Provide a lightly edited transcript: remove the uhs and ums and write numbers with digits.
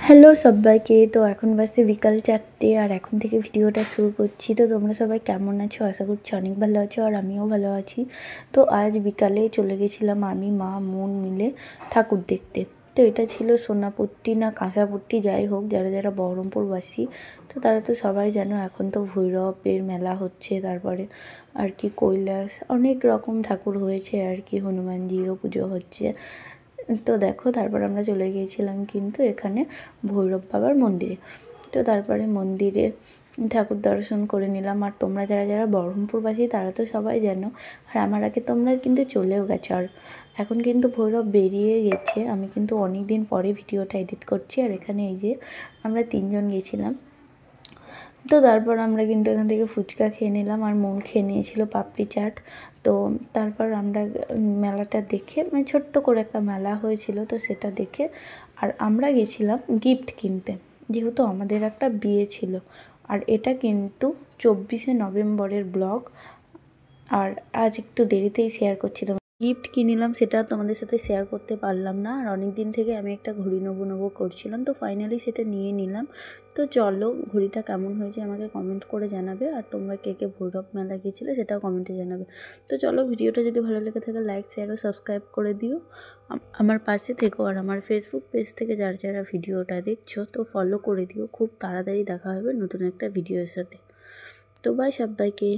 Hello সব্বাইকে। তো এখন বাজে বিকাল 4টে আর এখন থেকে ভিডিওটা শুরু করছি। তো তোমরা সবাই কেমন আছো? আশা করছি অনেক ভালো আছো আর আমিও ভালো আছি। তো আজ বিকালে চলে গেছিলাম আমি, মা, মন মিলে ঠাকুর দেখতে। তো এটা ছিল সোনাপট্টি না কাঁসাপট্টি, যাই হোক, যারা যারা বহরমপুরবাসী তো তারা তো সবাই জানো এখন তো ভৈরবের মেলা হচ্ছে, তারপরে আর কি কৈলাস অনেক রকম ঠাকুর হয়েছে আর কি, হনুমানজিরও পুজো হচ্ছে। তো দেখো, তারপর আমরা চলে গিয়েছিলাম কিন্তু এখানে ভৈরব বাবার মন্দিরে। তো তারপরে মন্দিরে ঠাকুর দর্শন করে নিলাম। আর তোমরা যারা যারা বহরমপুরবাসী তারা তো সবাই জানো, আর আমার আগে তোমরা কিন্তু চলেও গেছো। আর এখন কিন্তু ভৈরব বেরিয়ে গেছে, আমি কিন্তু অনেক দিন পরে ভিডিওটা এডিট করছি। আর এখানে এই যে আমরা 3জন গেছিলাম। তো তারপর আমরা কিন্তু এখান থেকে ফুচকা খেয়ে নিলাম আর মন খেয়ে নিয়েছিল পাপড়ি চাট। তো তারপর আমরা মেলাটা দেখে, মানে ছোট্ট করে একটা মেলা হয়েছিল তো সেটা দেখে আর আমরা গেছিলাম গিফট কিনতে, যেহেতু আমাদের একটা বিয়ে ছিল। আর এটা কিন্তু 24শে নভেম্বরের ব্লগ, আর আজ একটু দেরিতেই শেয়ার করছি। গিফট কিনলাম সেটা তোমাদের সাথে শেয়ার করতে পারলাম না, আর অনেক দিন থেকে আমি একটা ঘড়ি নেবো করছিলাম, তো ফাইনালি সেটা নিয়ে নিলাম। তো চলো, ঘড়িটা কেমন হয়েছে আমাকে কমেন্ট করে জানাবে, আর তোমরা কে কে ভৈরব মেলা গিয়েছিলে সেটাও কমেন্টে জানাবে। তো চলো, ভিডিওটা যদি ভালো লেগে থাকে লাইক, শেয়ার ও সাবস্ক্রাইব করে দিও, আমার পাশে থেকো। আর আমার ফেসবুক পেজ থেকে যারা যারা ভিডিওটা দেখছো তো ফলো করে দিও। খুব তাড়াতাড়ি দেখা হবে নতুন একটা ভিডিওর সাথে। তো বাই সবাইকে।